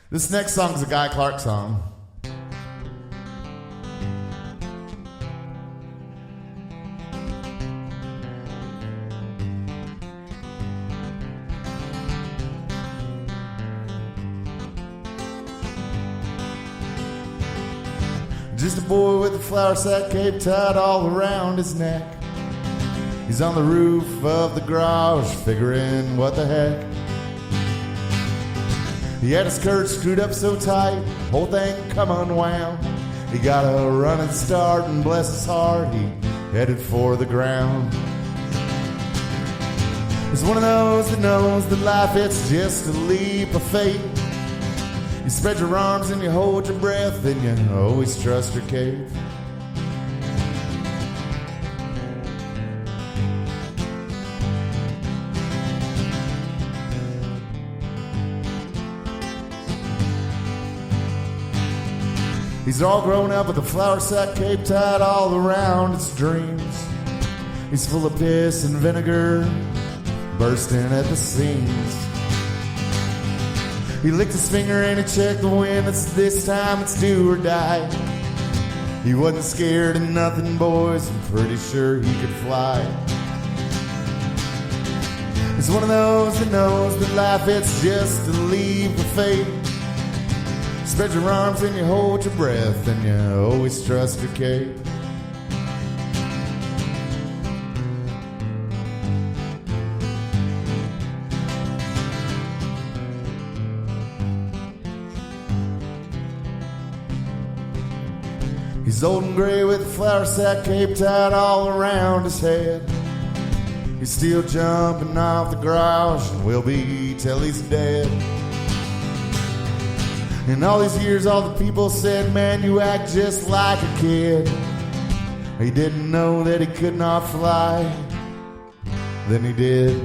This next song is a Guy Clark song. Just a boy with a flour sack cape tied all around his neck. He's on the roof of the garage figuring what the heck. He had his skirt screwed up so tight, whole thing come unwound. He got a running start and bless his heart, he headed for the ground. He's one of those that knows that life it's just a leap of faith. You spread your arms and you hold your breath and you always trust your cape. He's all grown up with a flour sack cape tied all around his dreams. He's full of piss and vinegar, bursting at the seams. He licked his finger and he checked the wind. This time it's do or die. He wasn't scared of nothing, boys. I'm pretty sure he could fly. He's one of those that knows that life it's just a leap of faith. Spread your arms and you hold your breath and you always trust your cape. He's old and gray with a flour sack cape tied all around his head. He's still jumping off the garage and will be till he's dead. In all these years, all the people said, man, you act just like a kid. He didn't know that he could not fly. Then he did.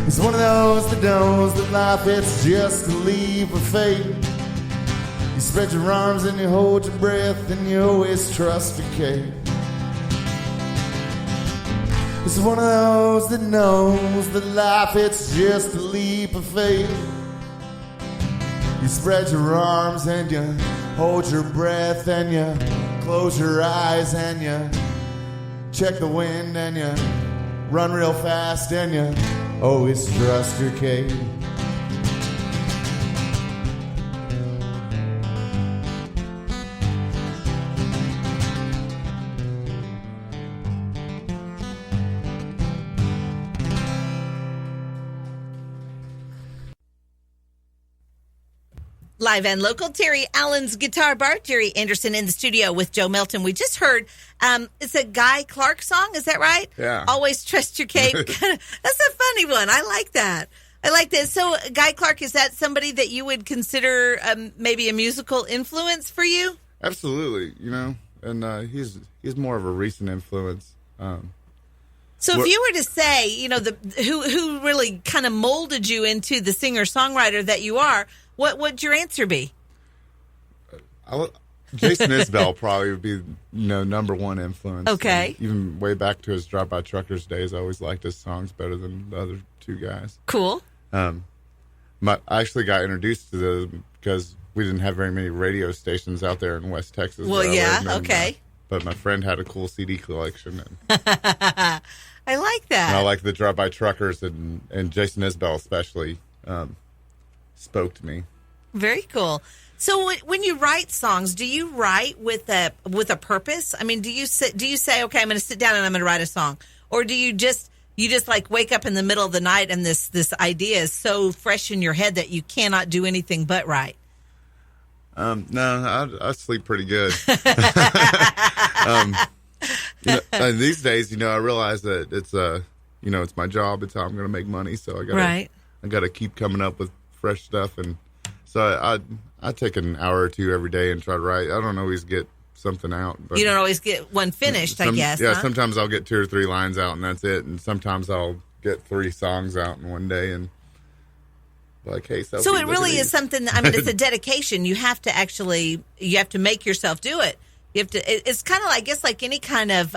He's one of those that knows that life, it's just a leap of faith. You spread your arms and you hold your breath and you always trust your cape. He's one of those that knows that life, it's just a leap of faith. You spread your arms and you hold your breath and you close your eyes and you check the wind and you run real fast and you always trust your cape. Live and local, Terry Allen's Guitar Bar. Jerry Anderson in the studio with Joe Melton. We just heard, it's a Guy Clark song, is that right? Yeah. Always trust your cape. That's a funny one. I like that. So, Guy Clark, is that somebody that you would consider maybe a musical influence for you? Absolutely, and he's more of a recent influence. So if you were to say, who really kind of molded you into the singer-songwriter that you are, what would your answer be? Jason Isbell probably would be, number one influence. Okay. And even way back to his Drive-By Truckers days, I always liked his songs better than the other two guys. Cool. I actually got introduced to them because we didn't have very many radio stations out there in West Texas. Well, yeah, okay. But my friend had a cool CD collection. And I like that. And I like the Drive-By Truckers, and Jason Isbell especially spoke to me. Very cool. So when you write songs, do you write with a purpose? I mean, do you say, okay, I'm going to sit down and I'm going to write a song, or do you just like wake up in the middle of the night and this idea is so fresh in your head that you cannot do anything but write? No, I sleep pretty good. These days, I realize that it's it's my job. It's how I'm going to make money. So I gotta keep coming up with fresh stuff, and so I take an hour or two every day and try to write. I don't always get something out. But you don't always get one finished, I guess. Yeah, huh? Sometimes I'll get 2 or 3 lines out, and that's it. And sometimes I'll get 3 songs out in one day, and like, hey, Sophie, so it really is something. I mean, it's a dedication. You have to make yourself do it. You have to. It's kind of, I guess, like any kind of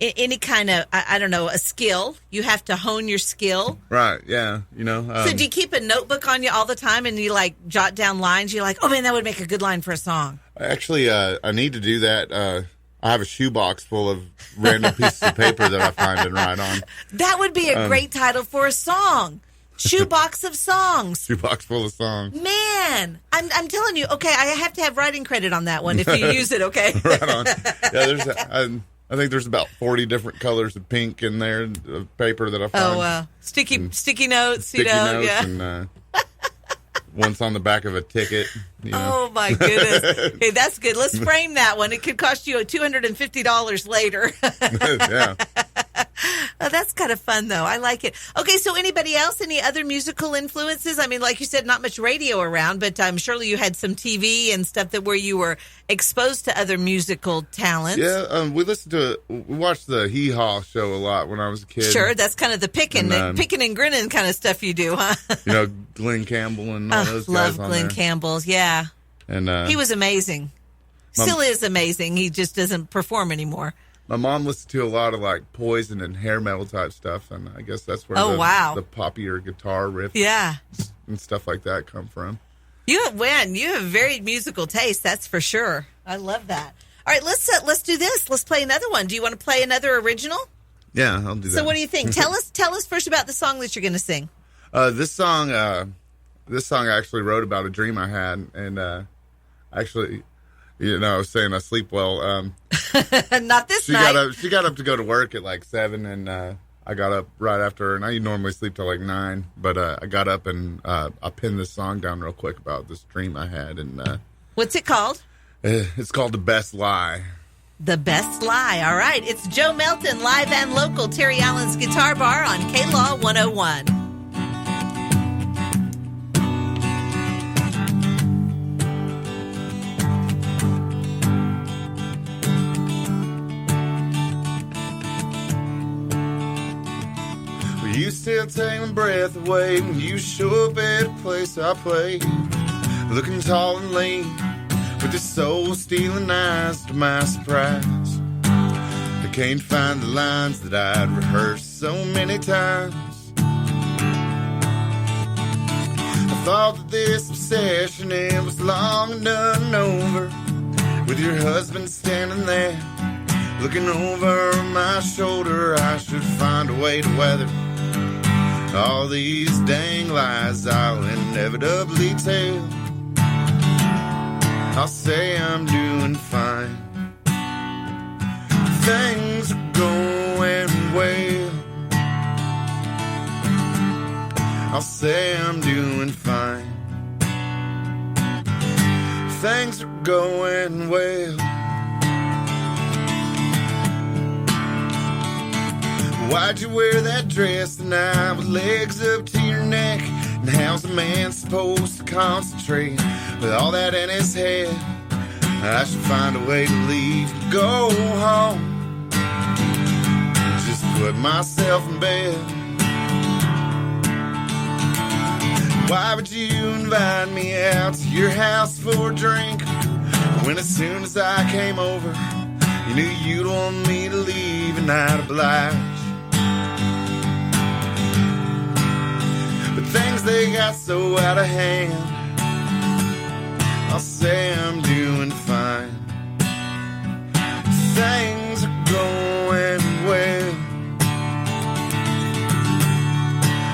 any kind of, I don't know, a skill. You have to hone your skill. Right, yeah, So do you keep a notebook on you all the time and you like jot down lines? You're like, oh man, that would make a good line for a song. Actually, I need to do that. I have a shoebox full of random pieces of paper that I find and write on. That would be a great title for a song. Shoebox of songs. Shoebox full of songs. Man, I'm telling you, okay, I have to have writing credit on that one if you use it, okay? Right on. Yeah, I think there's about 40 different colors of pink in there, of paper that I find. Oh, wow. Sticky notes, sticky notes, yeah. And once on the back of a ticket. Oh, my goodness. Hey, that's good. Let's frame that one. It could cost you $250 later. Yeah. Oh, that's kind of fun, though. I like it. Okay, so anybody else, any other musical influences? I mean, like you said, not much radio around, but surely you had some TV and stuff where you were exposed to other musical talents. Yeah, we watched the Hee Haw show a lot when I was a kid. Sure, that's kind of the picking and grinning kind of stuff you do, huh? Glenn Campbell and all those guys love Glenn Campbell's, yeah. And he was amazing. Still is amazing. He just doesn't perform anymore. My mom listened to a lot of like Poison and hair metal type stuff, and I guess that's where the poppier guitar riffs and stuff like that come from. You have very musical taste, that's for sure. I love that. All right, let's do this. Let's play another one. Do you want to play another original? Yeah, I'll do that. So what do you think? Tell us first about the song that you're going to sing. This song I actually wrote about a dream I had, and actually, I was saying I sleep well. Not this night. She got up to go to work at like 7, and I got up right after her. And I normally sleep till like 9, but I got up and I pinned this song down real quick about this dream I had. And what's it called? It's called The Best Lie. The Best Lie. All right. It's Joe Melton, live and local, Terry Allen's Guitar Bar on K-Law 101. You still take my breath away when you show up at a place I play. Looking tall and lean, with your soul-stealing eyes to my surprise. I can't find the lines that I'd rehearsed so many times. I thought that this obsession, it was long and done over. With your husband standing there, looking over my shoulder. I should find a way to weather all these dang lies I'll inevitably tell. I'll say I'm doing fine. Things are going well. I'll say I'm doing fine. Things are going well. Why'd you wear that dress tonight with legs up to your neck? And how's a man supposed to concentrate with all that in his head? I should find a way to leave and go home. Just put myself in bed. Why would you invite me out to your house for a drink when as soon as I came over, you knew you'd want me to leave and I'd oblige? Things, they got so out of hand. I'll say I'm doing fine. Things are going well.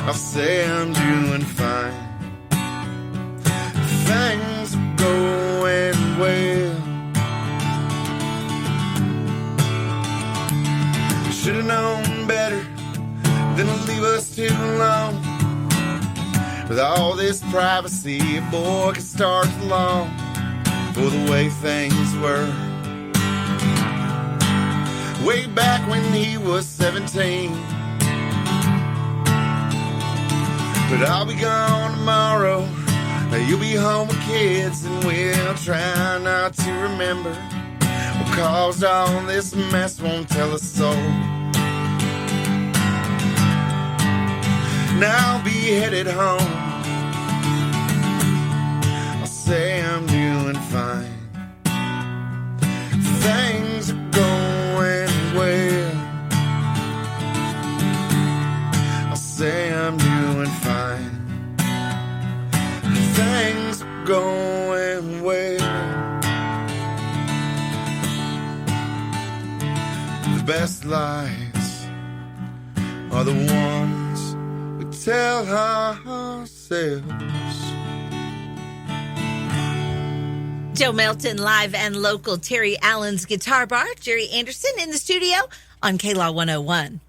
I'll say I'm doing fine. Things are going well. Should've known better than to leave us too alone. With all this privacy, a boy could start to long for the way things were. Way back when he was 17. But I'll be gone tomorrow. You'll be home with kids, and we'll try not to remember what caused all this mess. Won't tell a soul. Now I'll be headed home. I'll say I'm doing fine. Things are going well. going where? The best lies are the ones we tell ourselves. Joe Melton, live and local. Terry Allen's Guitar Bar. Jerry Anderson in the studio on KLaw 101.